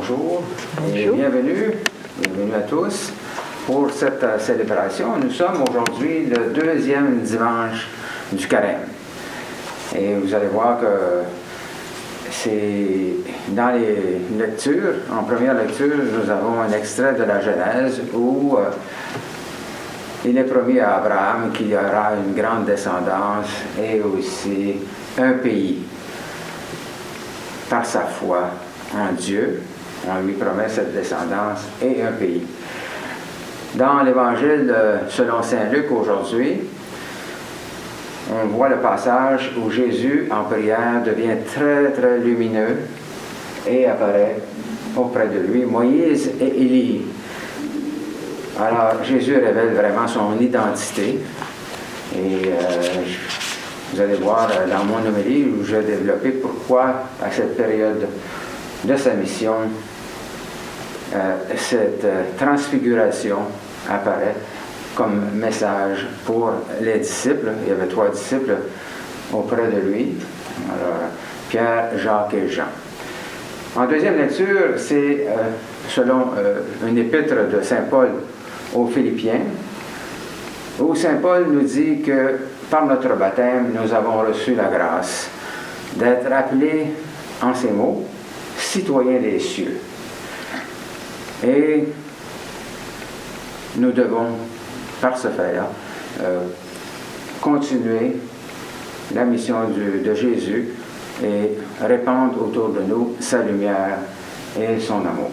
bonjour et bienvenue à tous pour cette célébration. Nous sommes aujourd'hui le deuxième dimanche du carême. Et vous allez voir que c'est dans les lectures, en première lecture, nous avons un extrait de la Genèse où il est promis à Abraham qu'il y aura une grande descendance et aussi un pays. Par sa foi en Dieu, on lui promet cette descendance et un pays. Dans l'Évangile selon Saint Luc aujourd'hui, on voit le passage où Jésus, en prière, devient très, très lumineux et apparaît auprès de lui Moïse et Élie. Alors, Jésus révèle vraiment son identité. Et vous allez voir dans mon homélie où j'ai développé pourquoi, à cette période de sa mission, cette transfiguration apparaît comme message pour les disciples. Il y avait 3 disciples auprès de lui, alors, Pierre, Jacques et Jean. En deuxième lecture, c'est selon une épître de Saint Paul aux Philippiens, où Saint Paul nous dit que par notre baptême, nous avons reçu la grâce d'être appelés, en ces mots, citoyens des cieux. Et nous devons, par ce fait-là, continuer la mission de Jésus et répandre autour de nous sa lumière et son amour.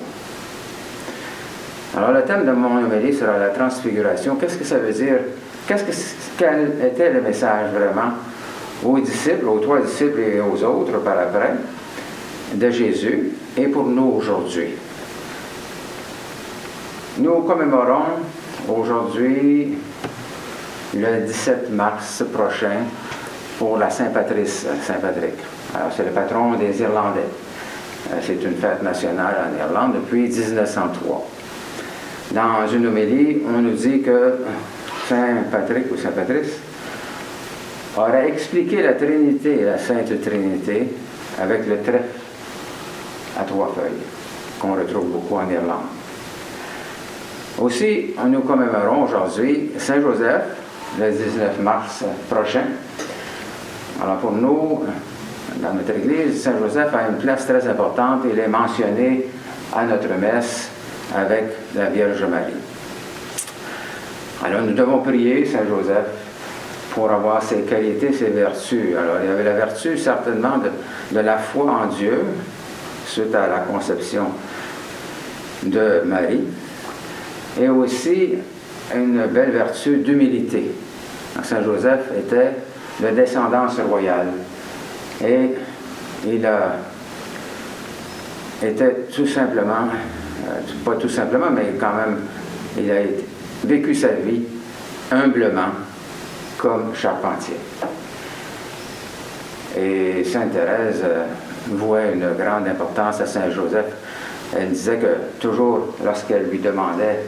Alors, le thème de mon homélie sera la transfiguration. Qu'est-ce que ça veut dire? Quel était le message vraiment aux disciples, aux 3 disciples et aux autres par après, de Jésus et pour nous aujourd'hui? Nous commémorons aujourd'hui le 17 mars prochain pour la Saint-Patrick. Alors, c'est le patron des Irlandais. C'est une fête nationale en Irlande depuis 1903. Dans une homélie, on nous dit que Saint Patrick ou Saint Patrice aurait expliqué la Trinité, la Sainte Trinité, avec le trèfle à 3 feuilles, qu'on retrouve beaucoup en Irlande. Aussi, nous commémorons aujourd'hui Saint Joseph, le 19 mars prochain. Alors pour nous, dans notre Église, Saint Joseph a une place très importante. Il est mentionné à notre messe avec la Vierge Marie. Alors nous devons prier Saint Joseph pour avoir ses qualités, ses vertus. Alors il y avait la vertu certainement de la foi en Dieu suite à la conception de Marie, et aussi une belle vertu d'humilité. Saint Joseph était de descendance royale et il était tout simplement, pas tout simplement, mais quand même, il a vécu sa vie humblement comme charpentier. Et Sainte Thérèse vouait une grande importance à Saint Joseph. Elle disait que toujours lorsqu'elle lui demandait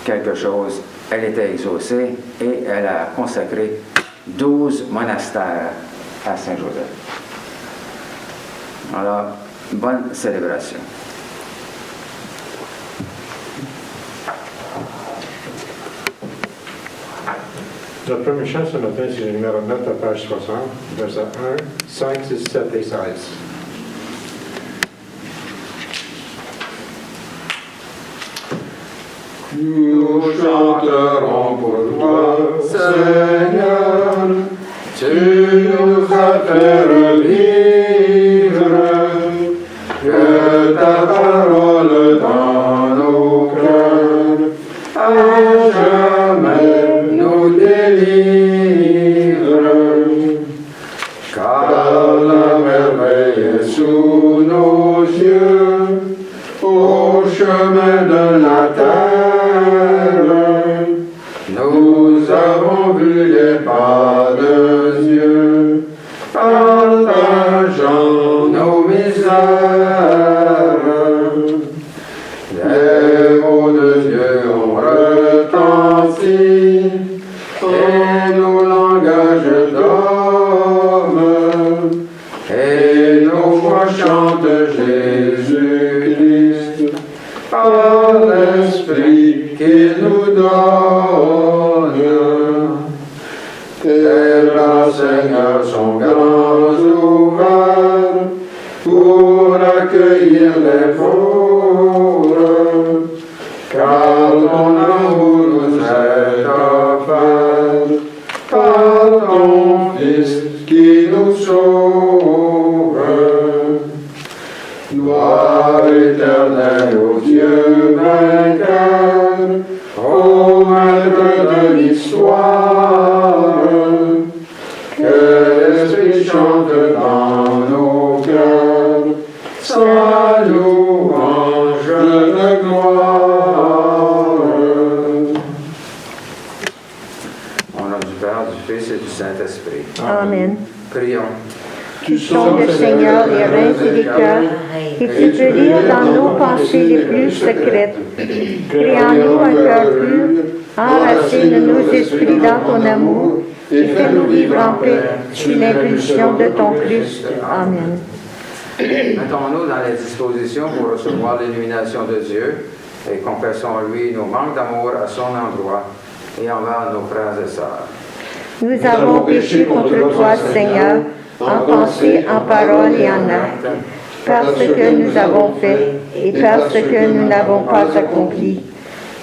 quelque chose, elle était exaucée et elle a consacré 12 monastères à Saint Joseph. Alors, bonne célébration. Notre premier chant ce matin, c'est le numéro 9 à page 60, versets 1, 5, 6, 7 et 16. Nous chanterons pour toi, Seigneur, tu nous as fait revivre, que ta parole dans nos cœurs, à jamais nous délivre. Car la merveille est sous nos yeux, au chemin de la terre, nous avons vu les pas de Dieu, partageant nos misères. Les mots de Dieu ont retenti, et nos langages d'hommes, et nos voix chantent Jésus-Christ. recueillir les pauvres, car ton amour nous est offert par ton Fils qui nous sauve. Gloire éternelle au Dieu vainqueur, ô maître de l'histoire, que l'Esprit chante dans nos cœurs sa louange de gloire. Au nom du Père, du Fils et du Saint-Esprit. Amen. Prions. Tu Sonde le Seigneur les reins et les cœurs, et tu peux lire dans nos pensées les plus secrètes. Crée en nous un cœur pur, enracine nos esprits dans ton amour, et fais-nous vivre en paix sous l'impulsion de ton Christ. Amen. Mettons-nous dans les dispositions pour recevoir l'illumination de Dieu et confessons-lui nos manques d'amour à son endroit et envers nos frères et sœurs. Nous avons péché contre toi, Seigneur, en pensée, en parole et en acte, parce que nous avons fait et parce que nous n'avons pas accompli.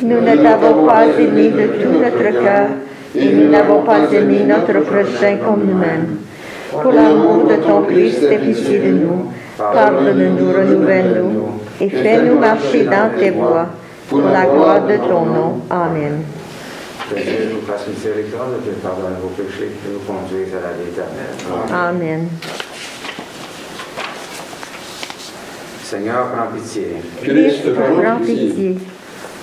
Nous ne t'avons pas aimé de tout notre cœur et nous n'avons pas aimé notre prochain comme nous-mêmes. Pour l'amour de ton Christ, aie pitié de nous, pardonne-nous, renouvelle-nous et fais-nous marcher dans tes voies pour la gloire de ton nom. Amen. Que Dieu nous fasse miséricorde, que Dieu pardonne vos péchés, que nous conduise à la vie éternelle. Amen. Seigneur, prends pitié. Christ, prends pitié.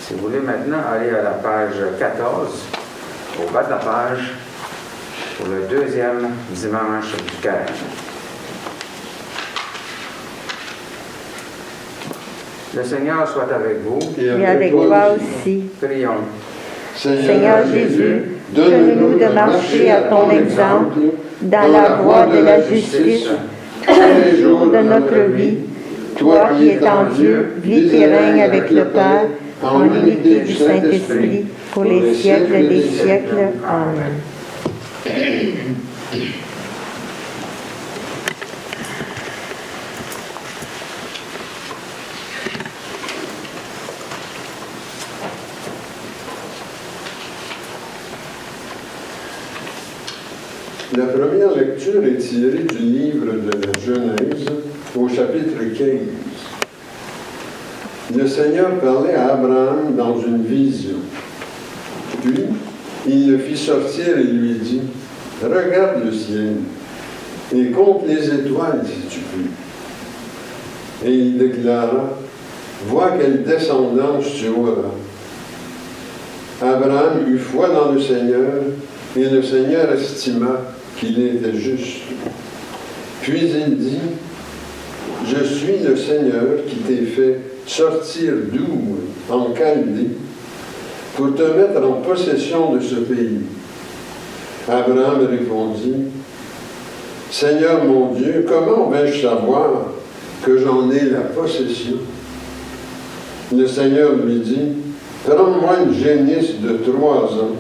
Si vous voulez maintenant aller à la page 14, au bas de la page, pour le deuxième dimanche du carême. Le Seigneur soit avec vous. Et avec toi aussi. Prions. Seigneur Jésus, donne-nous de marcher à ton exemple dans la voie de la justice tous les jours de notre vie. Toi qui es en Dieu, vis et règnes avec le Père, en l'unité du Saint-Esprit, pour les siècles des siècles. Amen. La première lecture est tirée du livre de la Genèse au chapitre 15. Le Seigneur parlait à Abraham dans une vision. Puis, il le fit sortir et lui dit, « Regarde le ciel et compte les étoiles si tu peux. » Et il déclara, « Vois quelle descendance tu auras. » Abraham eut foi dans le Seigneur, et le Seigneur estima qu'il était juste. Puis il dit, « Je suis le Seigneur qui t'ai fait sortir d'Our en Chaldée pour te mettre en possession de ce pays. » Abraham répondit, « Seigneur mon Dieu, comment vais-je savoir que j'en ai la possession? » Le Seigneur lui dit, « Prends-moi une génisse de 3 ans,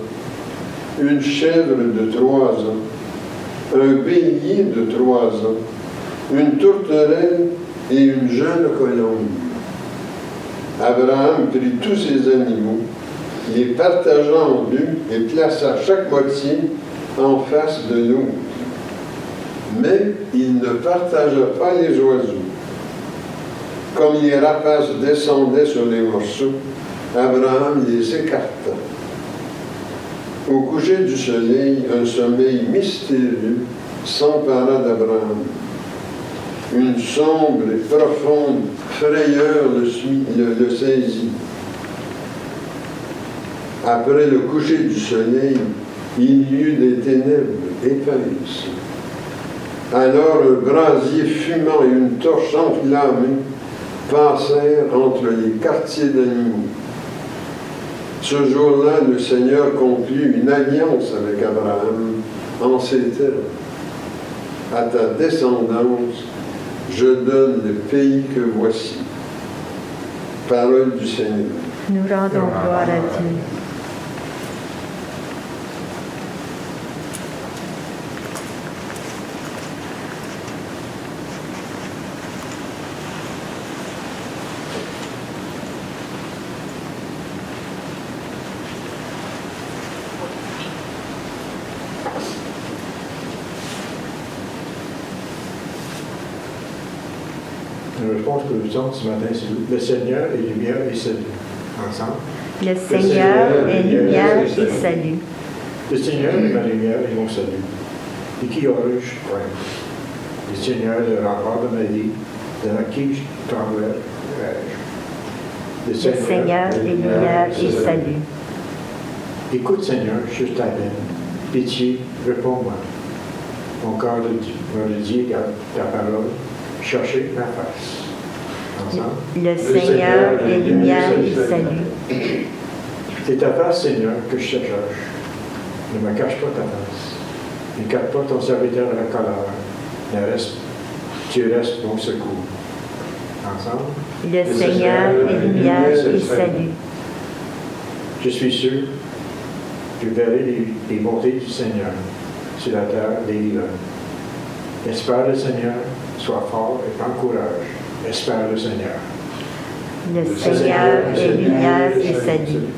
une chèvre de 3 ans, un bélier de 3 ans, une tourterelle et une jeune colombe. » Abraham prit tous ces animaux, les partagea en deux et plaça chaque moitié en face de l'autre. Mais il ne partagea pas les oiseaux. Comme les rapaces descendaient sur les morceaux, Abraham les écarta. Au coucher du soleil, un sommeil mystérieux s'empara d'Abraham. Une sombre et profonde frayeur le saisit. Après le coucher du soleil, il y eut des ténèbres épaisses. Alors un brasier fumant et une torche enflammée passèrent entre les quartiers d'animaux. Ce jour-là, le Seigneur conclut une alliance avec Abraham en ces termes. À ta descendance, je donne le pays que voici. Parole du Seigneur. Nous rendons gloire à Dieu. La réponse que nous avons ce matin, c'est le Seigneur est lumière et salut. Ensemble. Le Seigneur est lumière et salut. Le Seigneur est ma lumière et mon salut. Et qui aurais-je craint? Le Seigneur est le rempart de ma vie, de qui je tremblerai-je? Le Seigneur est lumière et salut. Écoute, Seigneur, juste ta peine. Pitié, réponds-moi. Mon cœur me dit ta parole. Cherchez ma face. Ensemble. Le Seigneur est lumière et salut. C'est ta face, Seigneur, que je cherche. Ne me cache pas ta face. Ne cache pas ton serviteur à la colère. Tu restes mon secours. Ensemble. Le Seigneur est lumière et salut. Je suis sûr, je verrai les bontés du Seigneur sur la terre des vivants. Espère le Seigneur, sois fort et prends courage. Espère le Seigneur. Le Seigneur est lumière et salut.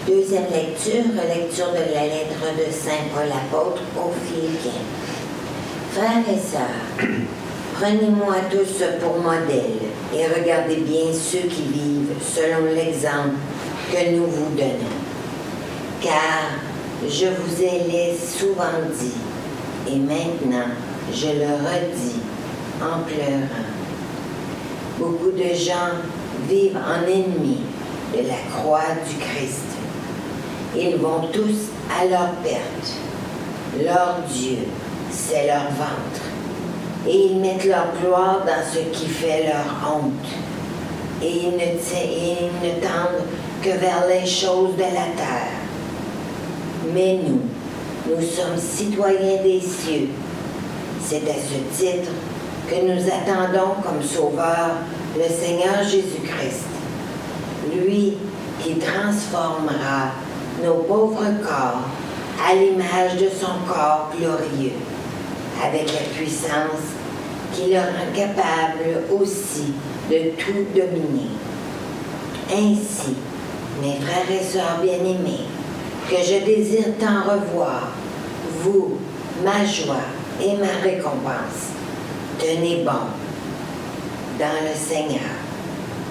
Deuxième lecture de la lettre de Saint Paul apôtre aux Philippiens. Frères et sœurs, prenez-moi tous pour modèle et regardez bien ceux qui vivent selon l'exemple que nous vous donnons. Car je vous ai souvent dit, et maintenant je le redis en pleurant. Beaucoup de gens vivent en ennemis de la croix du Christ. Ils vont tous à leur perte. Leur Dieu, c'est leur ventre. Et ils mettent leur gloire dans ce qui fait leur honte. Et ils ne tendent que vers les choses de la terre. Mais nous sommes citoyens des cieux. C'est à ce titre que nous attendons comme Sauveur le Seigneur Jésus-Christ. Lui qui transformera nos pauvres corps à l'image de son corps glorieux, avec la puissance qui le rend capable aussi de tout dominer. Ainsi, mes frères et sœurs bien-aimés, que je désire tant revoir, vous, ma joie et ma récompense, tenez bon dans le Seigneur,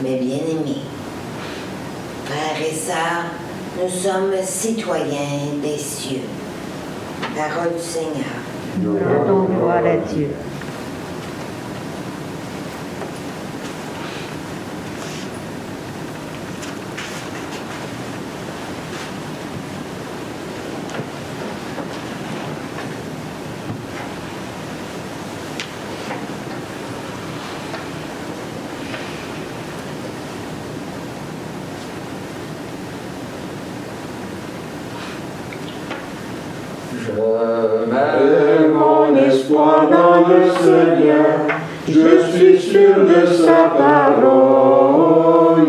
mes bien-aimés. Frères et sœurs, nous sommes citoyens des cieux. Parole du Seigneur. Nous rendons gloire à Dieu. Je mets mon espoir dans le Seigneur, je suis sûr de sa parole.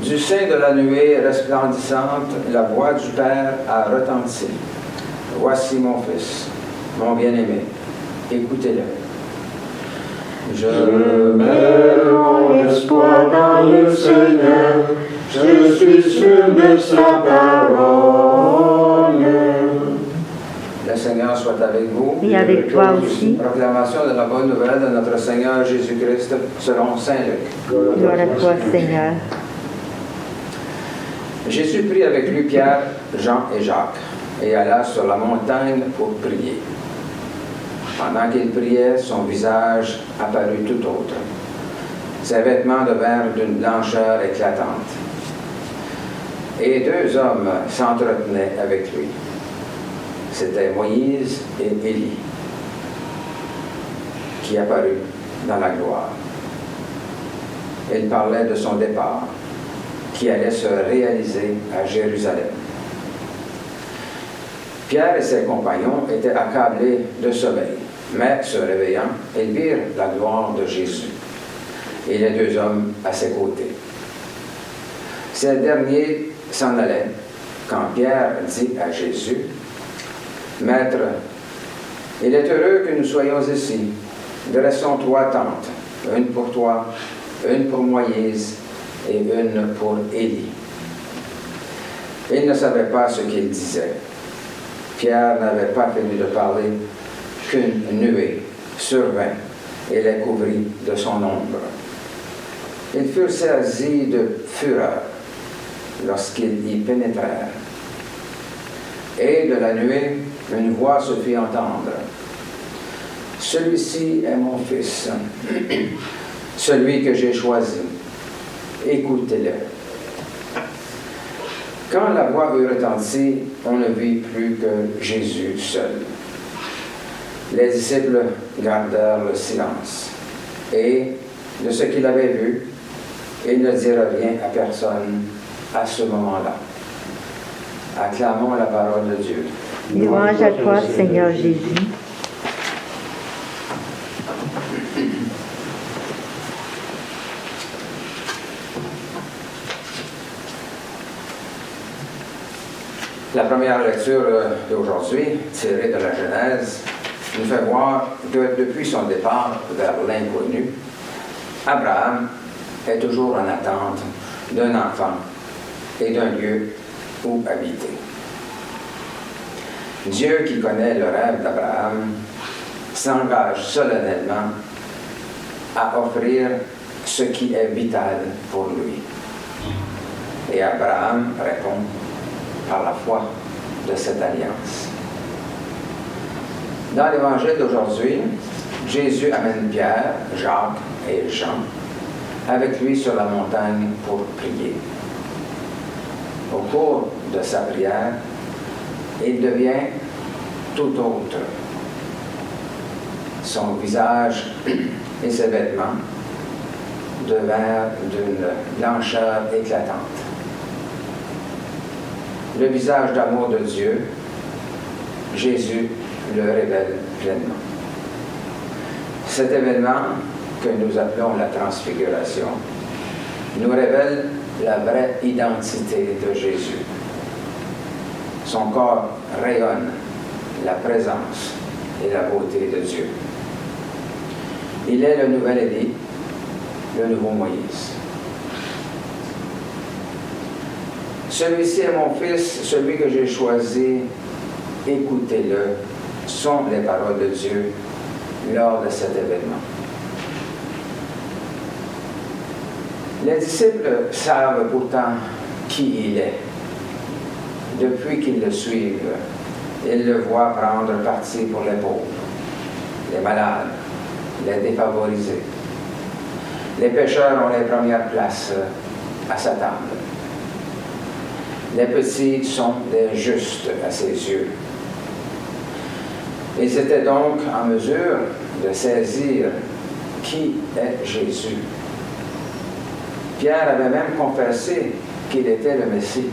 Du sein de la nuée resplendissante, la voix du Père a retenti. Voici mon Fils, mon bien-aimé, écoutez-le. Je mets mon espoir dans le Seigneur, je suis sûr de sa parole. Le Seigneur soit avec vous. Et avec toi aussi. Proclamation de la bonne nouvelle de notre Seigneur Jésus-Christ selon Saint Luc. Gloire à toi, Seigneur. Jésus prit avec lui Pierre, Jean et Jacques et alla sur la montagne pour prier. Pendant qu'il priait, son visage apparut tout autre. Ses vêtements devinrent d'une blancheur éclatante. Et deux hommes s'entretenaient avec lui. C'étaient Moïse et Élie, qui apparut dans la gloire. Ils parlaient de son départ, qui allait se réaliser à Jérusalem. Pierre et ses compagnons étaient accablés de sommeil, mais se réveillant, ils virent la gloire de Jésus et les deux hommes à ses côtés. Ces derniers s'en allaient quand Pierre dit à Jésus, « Maître, Il est heureux que nous soyons ici. Dressons 3 tentes, une pour toi, une pour Moïse et une pour Élie. Il ne savait pas ce qu'il disait. Pierre n'avait pas fini de parler qu'une nuée survint et les couvrit de son ombre. Ils furent saisis de fureur lorsqu'ils y pénétrèrent. Et de la nuée, une voix se fit entendre. « Celui-ci est mon fils, celui que j'ai choisi. Écoutez-le. » Quand la voix eut retenti, on ne vit plus que Jésus seul. Les disciples gardèrent le silence. Et de ce qu'ils avaient vu, ils ne dirent rien à personne à ce moment-là. Acclamons la parole de Dieu. Louange à toi, Seigneur Jésus. La première lecture d'aujourd'hui, tirée de la Genèse, nous fait voir que depuis son départ vers l'inconnu, Abraham est toujours en attente d'un enfant et d'un lieu où habiter. Dieu, qui connaît le rêve d'Abraham, s'engage solennellement à offrir ce qui est vital pour lui. Et Abraham répond par la foi de cette alliance. Dans l'Évangile d'aujourd'hui, Jésus amène Pierre, Jacques et Jean avec lui sur la montagne pour prier. Au cours de sa prière, il devient tout autre. Son visage et ses vêtements devinrent d'une blancheur éclatante. Le visage d'amour de Dieu, Jésus le révèle pleinement. Cet événement, que nous appelons la transfiguration, nous révèle la vraie identité de Jésus. Son corps rayonne la présence et la beauté de Dieu. Il est le nouvel Élie, le nouveau Moïse. Celui-ci est mon fils, celui que j'ai choisi, écoutez-le, sont les paroles de Dieu lors de cet événement. Les disciples savent pourtant qui il est. Depuis qu'ils le suivent, ils le voient prendre parti pour les pauvres, les malades, les défavorisés. Les pécheurs ont les premières places à sa table. Les petits sont des justes à ses yeux. Ils étaient donc en mesure de saisir qui est Jésus. Pierre avait même confessé qu'il était le Messie.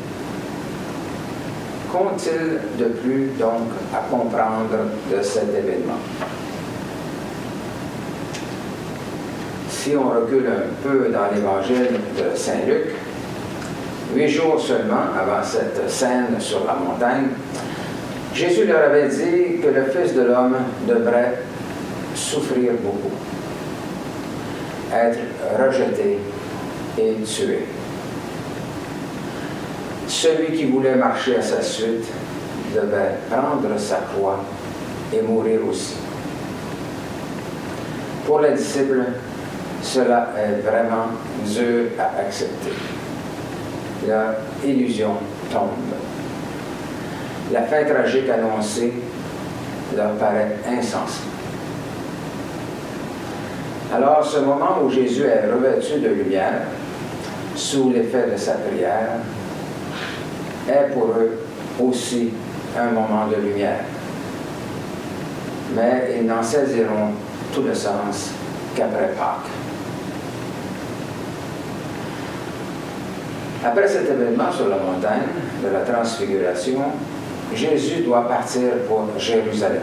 Qu'ont-ils de plus donc à comprendre de cet événement? Si on recule un peu dans l'évangile de Saint Luc, 8 jours seulement avant cette scène sur la montagne, Jésus leur avait dit que le Fils de l'homme devrait souffrir beaucoup, être rejeté et tué. Celui qui voulait marcher à sa suite devait prendre sa croix et mourir aussi. Pour les disciples, cela est vraiment dur à accepter. Leur illusion tombe. La fin tragique annoncée leur paraît insensée. Alors, ce moment où Jésus est revêtu de lumière, sous l'effet de sa prière, est pour eux aussi un moment de lumière. Mais ils n'en saisiront tout le sens qu'après Pâques. Après cet événement sur la montagne de la Transfiguration, Jésus doit partir pour Jérusalem.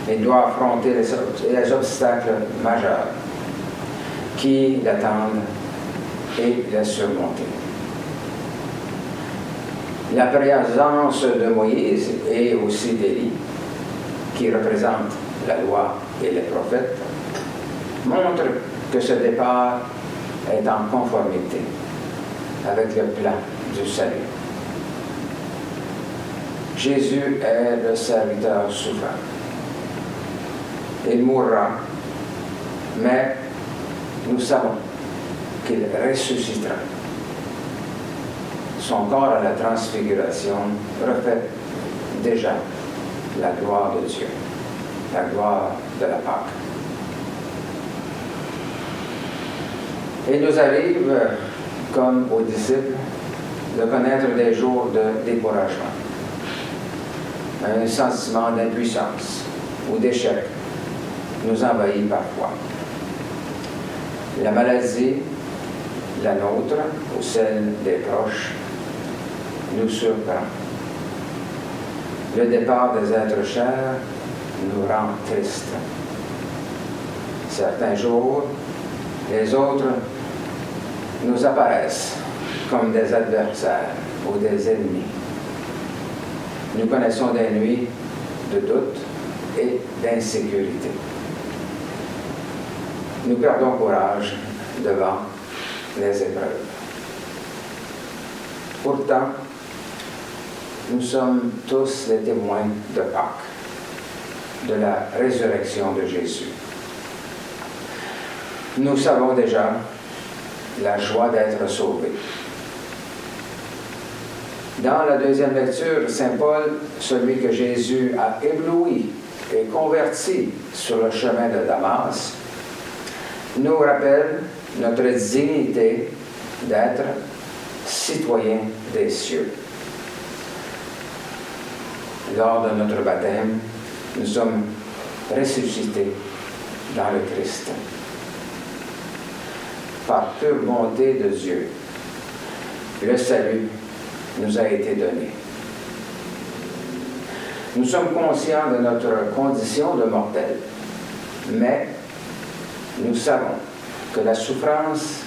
Il doit affronter les obstacles majeurs qui l'attendent et les surmonter. La présence de Moïse et aussi d'Élie, qui représente la loi et les prophètes, montre que ce départ est en conformité avec le plan du salut. Jésus est le serviteur souffrant. Il mourra, mais nous savons qu'il ressuscitera. Son corps à la transfiguration reflète déjà la gloire de Dieu, la gloire de la Pâque. Il nous arrive, comme aux disciples, de connaître des jours de découragement, un sentiment d'impuissance ou d'échec nous envahit parfois. La maladie, la nôtre ou celle des proches, nous surprend. Le départ des êtres chers nous rend tristes. Certains jours, les autres nous apparaissent comme des adversaires ou des ennemis. Nous connaissons des nuits de doute et d'insécurité. Nous perdons courage devant les épreuves. Pourtant, nous sommes tous les témoins de Pâques, de la résurrection de Jésus. Nous savons déjà la joie d'être sauvés. Dans la deuxième lecture, Saint Paul, celui que Jésus a ébloui et converti sur le chemin de Damas, nous rappelle notre dignité d'être citoyens des cieux. Lors de notre baptême, nous sommes ressuscités dans le Christ. Par pure bonté de Dieu, le salut nous a été donné. Nous sommes conscients de notre condition de mortels, mais nous savons que la souffrance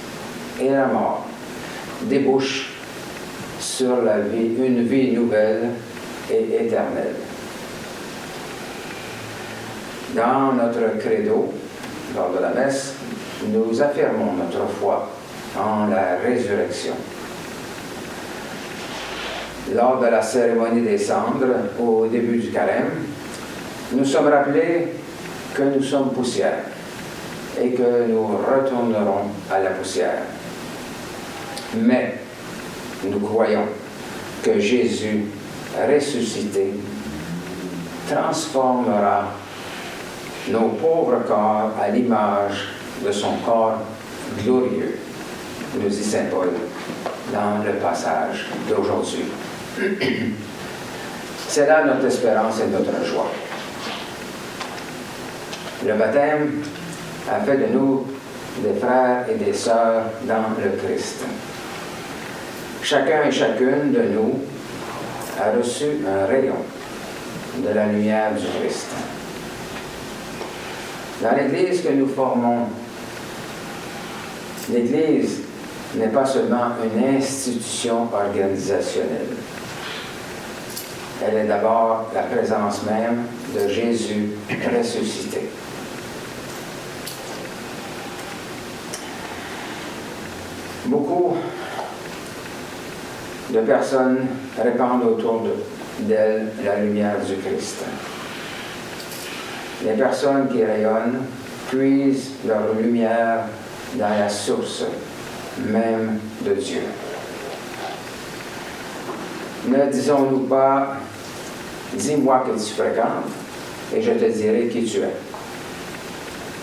et la mort débouchent sur la vie, une vie nouvelle et éternelle. Dans notre credo, lors de la messe, nous affirmons notre foi en la résurrection. Lors de la cérémonie des cendres, au début du carême, nous sommes rappelés que nous sommes poussière et que nous retournerons à la poussière. Mais nous croyons que Jésus ressuscité transformera nos pauvres corps à l'image de son corps glorieux, nous dit Saint Paul dans le passage d'aujourd'hui. C'est là notre espérance et notre joie. Le baptême a fait de nous des frères et des sœurs dans le Christ. Chacun et chacune de nous a reçu un rayon de la lumière du Christ. Dans l'Église que nous formons, l'Église n'est pas seulement une institution organisationnelle. Elle est d'abord la présence même de Jésus ressuscité. Beaucoup de personnes répandent autour d'elles la lumière du Christ. Les personnes qui rayonnent puisent leur lumière dans la source même de Dieu. Ne disons-nous pas « Dis-moi que tu fréquentes et je te dirai qui tu es ».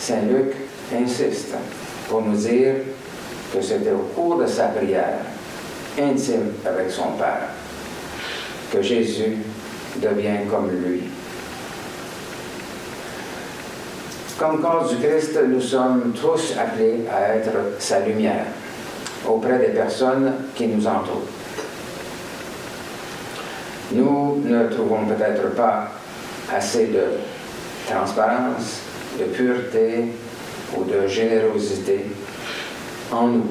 Saint Luc insiste pour nous dire que c'était au cours de sa prière intime avec son Père que Jésus devient comme lui. Comme corps du Christ, nous sommes tous appelés à être sa lumière auprès des personnes qui nous entourent. Nous ne trouvons peut-être pas assez de transparence, de pureté ou de générosité en nous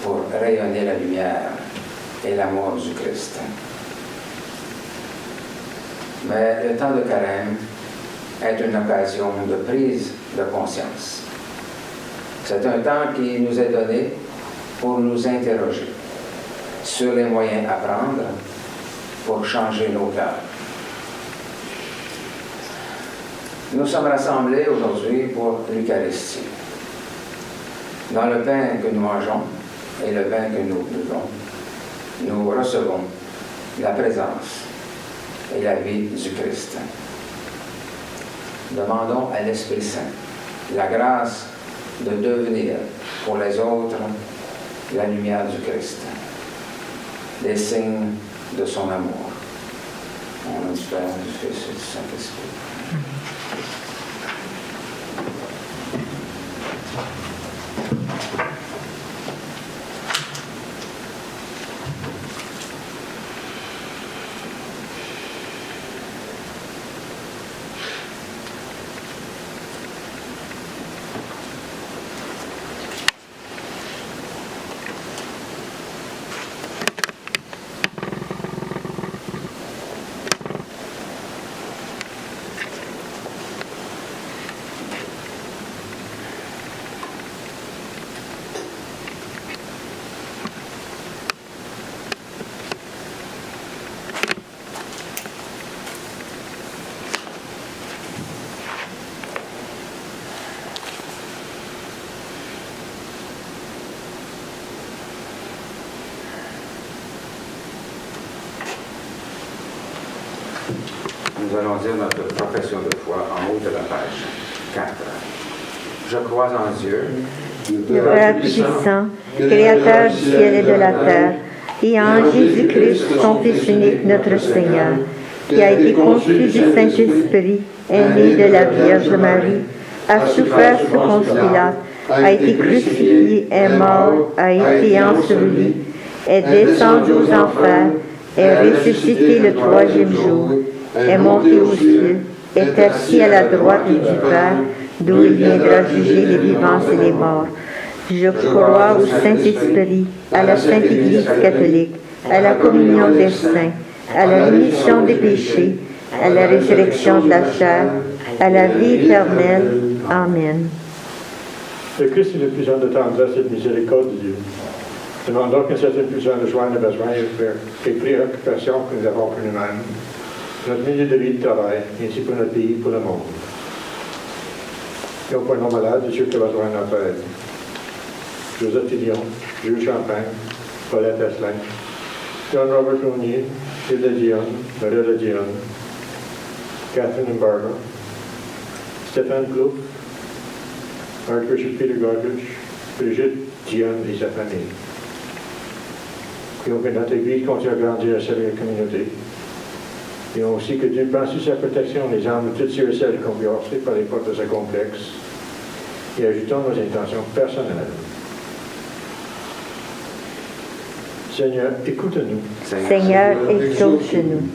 pour rayonner la lumière et l'amour du Christ. Mais le temps de carême est une occasion de prise de conscience. C'est un temps qui nous est donné pour nous interroger sur les moyens à prendre pour changer nos cœurs. Nous sommes rassemblés aujourd'hui pour l'Eucharistie. Dans le pain que nous mangeons et le vin que nous buvons, nous recevons la présence et la vie du Christ. Demandons à l'Esprit Saint la grâce de devenir pour les autres la lumière du Christ, des signes de son amour. Au nom du Père, du Fils et du Saint-Esprit. Nous allons dire notre profession de foi en haut de la page 4. Je crois en Dieu, le Père puissant, créateur du ciel et de la terre, et en Jésus-Christ, son Fils unique, notre Seigneur, qui a été conçu du Saint-Esprit, est né de la Vierge Marie, a souffert sous Ponce Pilate, a été crucifié, est mort, a été enseveli, est descendu aux enfers, est ressuscité le troisième jour, est monté aux cieux, est assis à la droite du Père, d'où il viendra juger les vivants et les morts. Je crois au Saint-Esprit, à la Sainte Église catholique, à la communion des saints, à la rémission des péchés, à la résurrection de la chair, à la vie éternelle. Amen. Le Christ est le puissant de tendresse et de miséricorde de Dieu. Demandons qu'une certaine puissance de joindre nos besoins et préoccupations que nous avons pour nous-mêmes, pour notre milieu de vie et de travail, ainsi pour notre pays et pour le monde. Et pour nos malades et ceux qui ont besoin de notre aide. Joseph Tillion, Jules Champagne, Paulette Esselin, John Robert Fournier, Hilda Dionne, Maria Dionne, Catherine Embargo, Stéphane Plouffe, Archbishop Peter Godrich, Brigitte Dionne et sa famille. Prions que notre Église continue à grandir et servir la communauté. Prions aussi que Dieu prenne sous sa protection les âmes de toutes ceux et celles qui ont été heurtées par les portes de ce complexe. Et ajoutons nos intentions personnelles. Seigneur, écoute-nous. Seigneur, exauce-nous.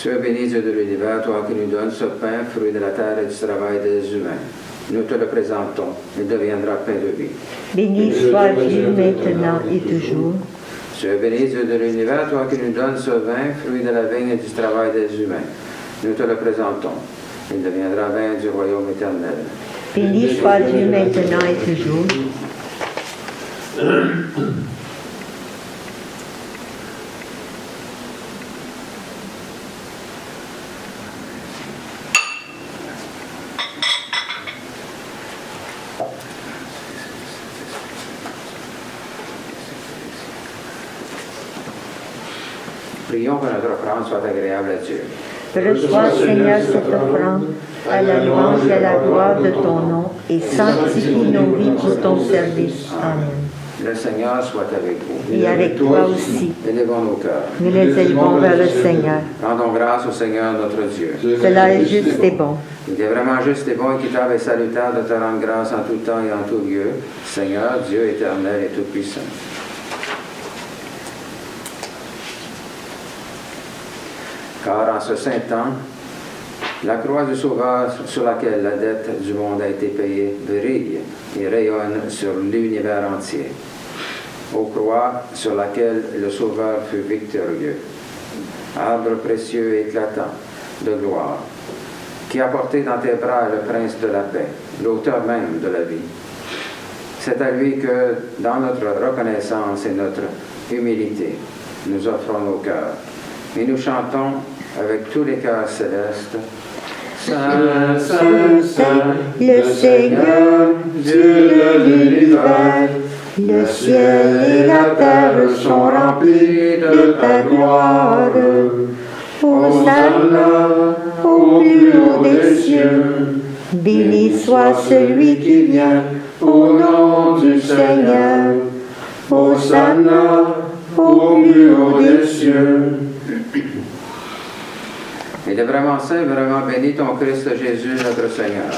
Sois béni, Dieu de l'univers, toi qui nous donnes ce pain, fruit de la terre et du travail des humains. Nous te le présentons, il deviendra pain de vie. Béni sois-tu maintenant et toujours. Sois béni, Dieu de l'univers, toi qui nous donnes ce vin, fruit de la vigne et du travail des humains. Nous te le présentons, il deviendra vin du royaume éternel. Béni sois-tu maintenant et toujours. Prions que notre offrande soit agréable à Dieu. Reçois, Seigneur, cette offrande à la louange et à la gloire de ton nom et sanctifie nos vies pour ton service. Amen. Le Seigneur soit avec vous. Et avec toi aussi. Élevons nos cœurs. Nous les élevons vers le Seigneur. Rendons grâce au Seigneur notre Dieu. Cela est juste et bon. Il est vraiment juste et bon, équitable et salutaire de te rendre grâce en tout temps et en tout lieu, Seigneur, Dieu éternel et tout-puissant. Car en ce saint temps, la croix du Sauveur sur laquelle la dette du monde a été payée brille et rayonne sur l'univers entier. Ô croix sur laquelle le Sauveur fut victorieux, arbre précieux et éclatant de gloire, qui a porté dans tes bras le prince de la paix, l'auteur même de la vie. C'est à lui que, dans notre reconnaissance et notre humilité, nous offrons nos cœurs. Et nous chantons avec tous les cœurs célestes. Saint, Saint, Saint, le Seigneur, Dieu de l'univers, le ciel et la terre sont remplis de ta gloire. Hosanna au plus haut des cieux. Béni soit celui qui vient au nom du Seigneur. Hosanna au plus haut des cieux. Il est vraiment saint, vraiment béni ton Christ Jésus, notre Seigneur.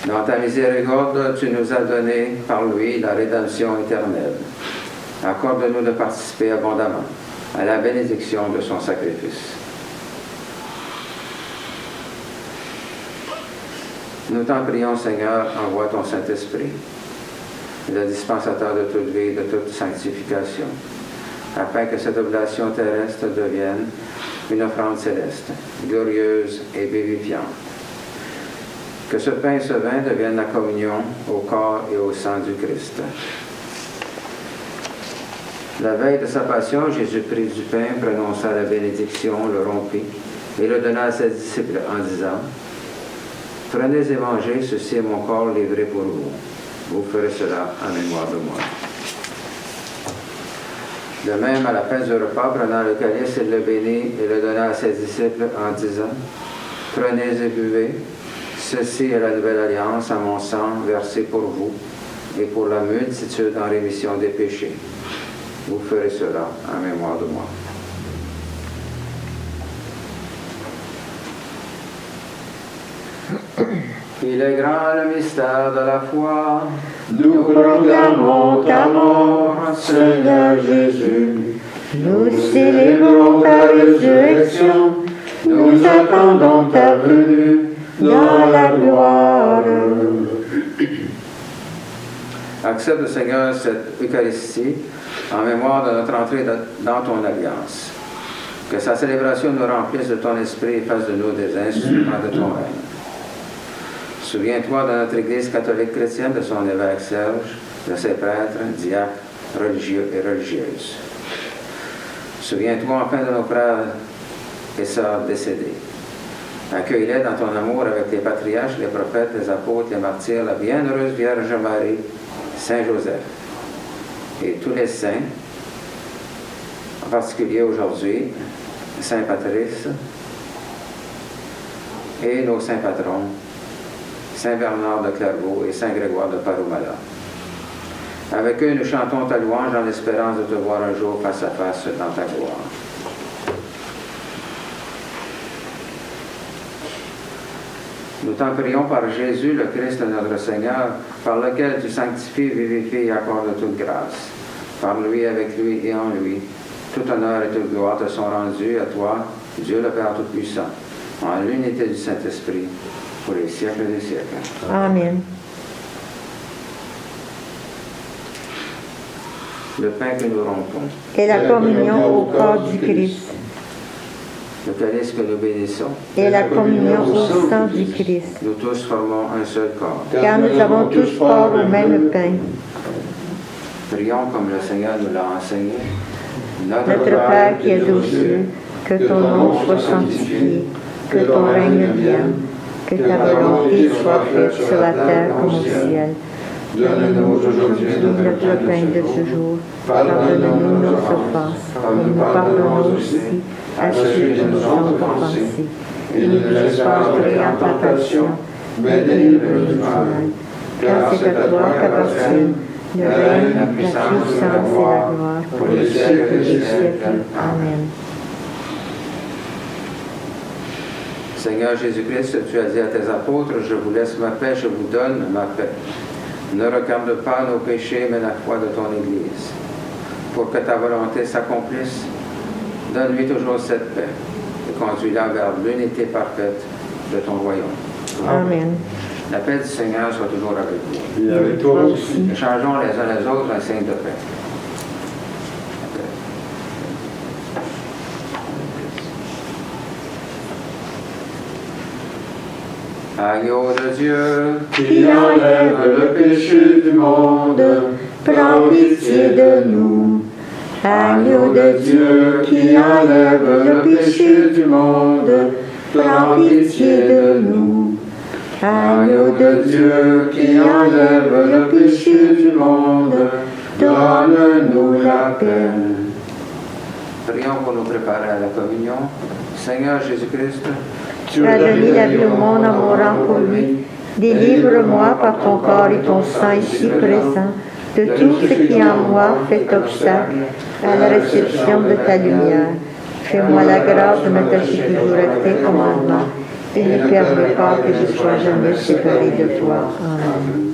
Dans ta miséricorde, tu nous as donné par lui la rédemption éternelle. Accorde-nous de participer abondamment à la bénédiction de son sacrifice. Nous t'en prions, Seigneur, envoie ton Saint-Esprit, le dispensateur de toute vie et de toute sanctification, afin que cette oblation terrestre devienne une offrande céleste, glorieuse et vivifiante. Que ce pain et ce vin deviennent la communion au corps et au sang du Christ. La veille de sa passion, Jésus prit du pain, prononça la bénédiction, le rompit et le donna à ses disciples en disant: « Prenez et mangez, ceci est mon corps livré pour vous. Vous ferez cela en mémoire de moi. » De même, à la fin du repas, prenant le calice, il le bénit et le donna à ses disciples en disant: « Prenez et buvez, ceci est la nouvelle alliance en mon sang versé pour vous et pour la multitude en rémission des péchés. Vous ferez cela en mémoire de moi. » Il est grand le mystère de la foi. Nous proclamons ta mort, Seigneur Jésus. Nous célébrons ta résurrection. Nous attendons ta venue Dans la gloire. Accepte, Seigneur, cette Eucharistie en mémoire de notre entrée dans ton alliance. Que sa célébration nous remplisse de ton esprit et fasse de nous des instruments de ton règne. Souviens-toi de notre Église catholique chrétienne, de son évêque Serge, de ses prêtres, diacres, religieux et religieuses. Souviens-toi enfin de nos frères et sœurs décédés. Accueille-les dans ton amour avec les patriarches, les prophètes, les apôtres, les martyrs, la bienheureuse Vierge Marie, Saint Joseph et tous les saints, en particulier aujourd'hui, Saint Patrice et nos saints patrons, Saint Bernard de Clairvaux et Saint Grégoire de Parumala. Avec eux, nous chantons ta louange en espérance de te voir un jour face à face dans ta gloire. Nous t'en prions par Jésus, le Christ, notre Seigneur, par lequel tu sanctifies, vivifies et accordes toute grâce. Par lui, avec lui et en lui, tout honneur et toute gloire te sont rendus à toi, Dieu le Père Tout-Puissant, en l'unité du Saint-Esprit, pour les siècles des siècles. Amen. Le pain que nous rompons, Et la communion au corps du Christ. le calice que nous bénissons, Et la communion au sang du Christ. nous tous formons un seul corps. Car nous avons tous part au même pain. Prions comme le Seigneur nous l'a enseigné. Notre Père qui es aux cieux, que ton nom soit sanctifié, que ton règne vienne, que ta volonté soit faite sur la terre comme au ciel. Donne-nous aujourd'hui notre pain de ce jour. Pardonne-nous nos offenses, comme nous pardonnons aussi à ceux qui nous ont offensés. Et ne nous laisse pas entrer en tentation, mais délivre-nous du mal. Car c'est à toi qu'appartiennent le règne, la puissance et la gloire pour les siècles des siècles. Amen. Seigneur Jésus-Christ, tu as dit à tes apôtres, je vous laisse ma paix, je vous donne ma paix. Ne regarde pas nos péchés, mais la foi de ton Église. Pour que ta volonté s'accomplisse, donne-lui toujours cette paix et conduis-la vers l'unité parfaite de ton royaume. Amen. La paix du Seigneur soit toujours avec vous. Et avec toi aussi. Échangeons les uns les autres un signe de paix. Agneau de Dieu, Qui enlève le péché du monde, prends pitié de nous. Agneau de Dieu, qui enlève le péché du monde, prends pitié de nous. Agneau de Dieu, qui enlève le péché du monde, donne-nous la paix. prions pour nous préparer à la communion. Seigneur Jésus-Christ, Tu as donné la vie au monde en mourant pour lui. Délivre-moi par ton corps et ton sang ici présent de tout ce qui en moi fait obstacle à la réception de ta lumière. Fais-moi la grâce de m'attacher toujours à tes commandements et ne permets pas que je sois jamais séparé de toi. Amen.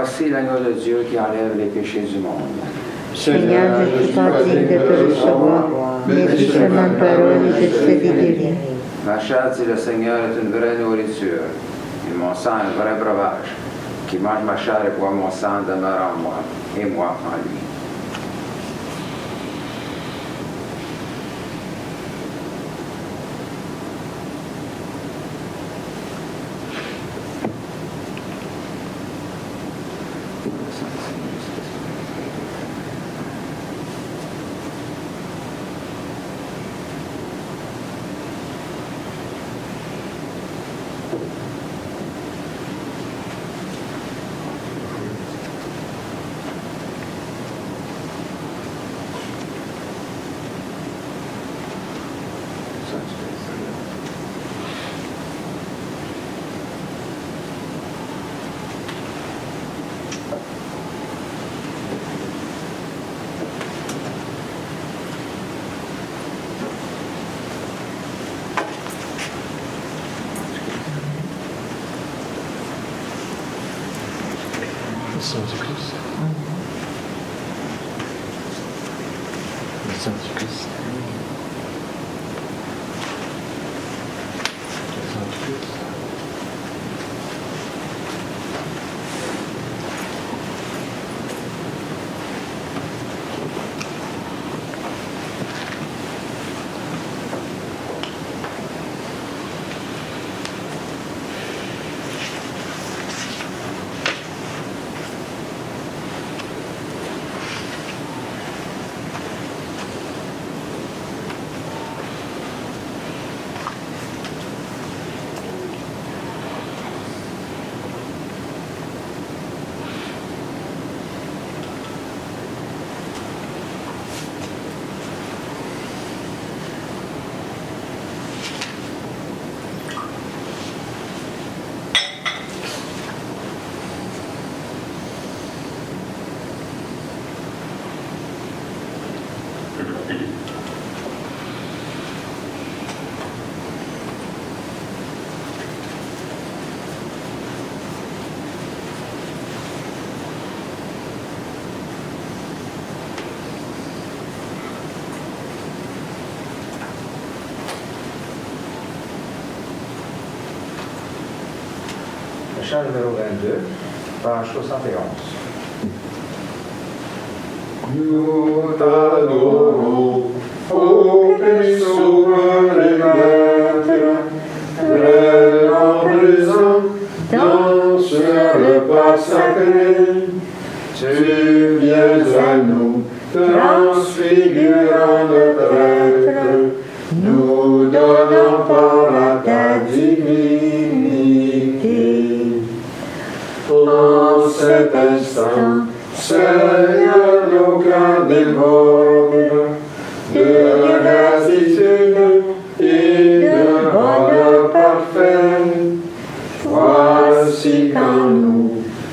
voici l'agneau de Dieu qui enlève les péchés du monde. Seigneur, je ne suis pas digne de te recevoir, mais dis seulement une parole et je serai guéri. Ma chair, dit le Seigneur, est une vraie nourriture, et mon sang un vrai breuvage. Qui mange ma chair et boit mon sang demeure en moi, et moi en lui. Le sang du Christ. Le sang du Christ. Le sang du Christ. chant numéro 22, page 71. Nous t'adorons, ô Christ sauveur et maître, vraiment présent dans ce repas sacré. Tu viens à nous, transfigurant notre être, nous donnant part à ta divinité. En cet instant, Seigneur, nos cœurs débordent de gratitude et de bonheur parfait. Voici qu'en nous,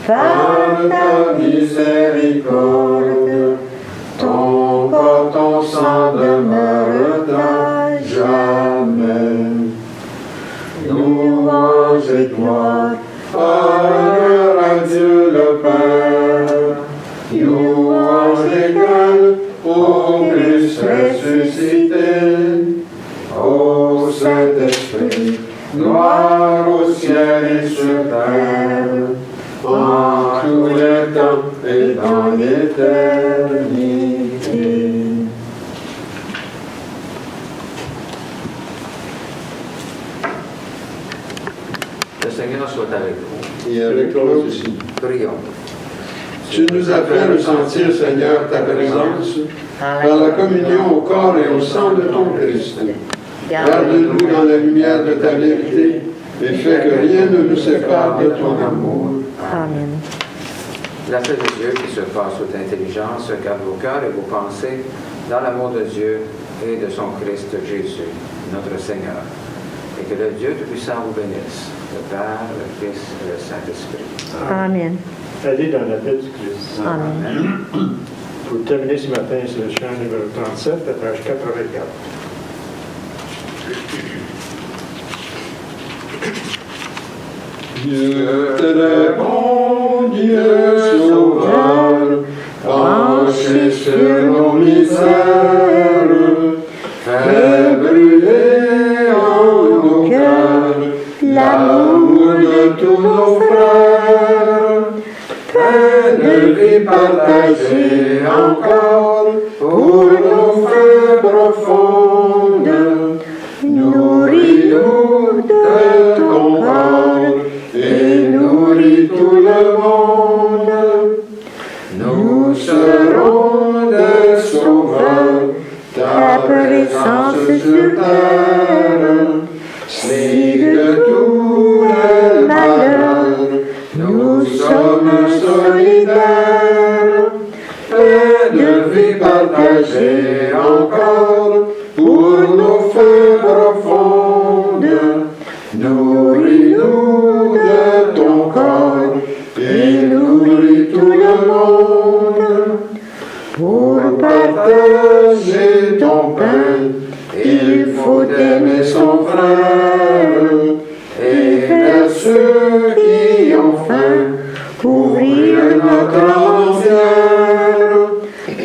par ta miséricorde, ton corps, ton sang demeurera jamais. Louange et gloire, honneur à Dieu le Père. Louange égale au Christ ressuscité. Ô Saint-Esprit, gloire au ciel et sur terre, en tous les temps et dans l'éternité. Le Seigneur soit avec vous. Et avec toi aussi. Prions. Tu nous as fait ressentir, Seigneur, ta présence dans la communion au corps et au sang de ton Christ. Garde-nous dans la lumière de ta vérité et fais que rien ne nous sépare de ton amour. Amen. La paix de Dieu qui surpasse toute intelligence garde vos cœurs et vos pensées dans l'amour de Dieu et de son Christ Jésus, notre Seigneur. Et que le Dieu Tout-Puissant vous bénisse, le Père, le Fils et le Saint-Esprit. Amen. Allez dans la paix du Christ. Amen. Pour terminer ce matin, c'est le chant numéro 37, à page 84. Dieu très bon, Dieu sauveur, penché sur nos misères, fais brûler en nos cœurs l'amour de tous nos frères. Fais de vie partagée encore pour nos feux profondes. Nourris-nous de ton corps et nourris tout le monde. Nous serons des sauveurs, ta présence sur terre. Si de tout le malheur nous sommes solidaires, fais de vie partagée encore pour nos feux profondes. Nourris-nous de ton corps et nourris tout le monde. Pour partager ton pain, il faut aimer son frère. Et vers ceux qui ont faim, ouvrir notre entière.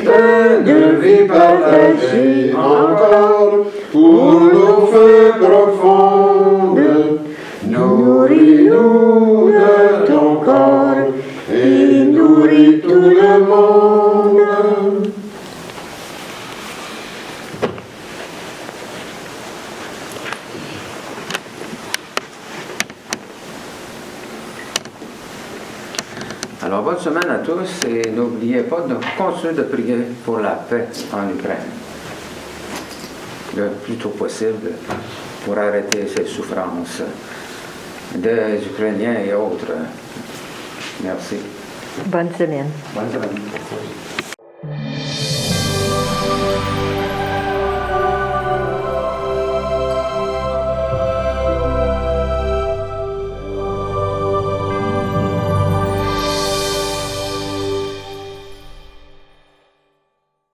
Pain de vie partagée encore pour nos feux profondes. Nourris-nous de ton corps et nourris tout le monde. Alors, bonne semaine à tous et n'oubliez pas de continuer de prier pour la paix en Ukraine. Le plus tôt possible pour arrêter ces souffrances des Ukrainiens et autres. Merci. Bonne semaine. Bonne semaine.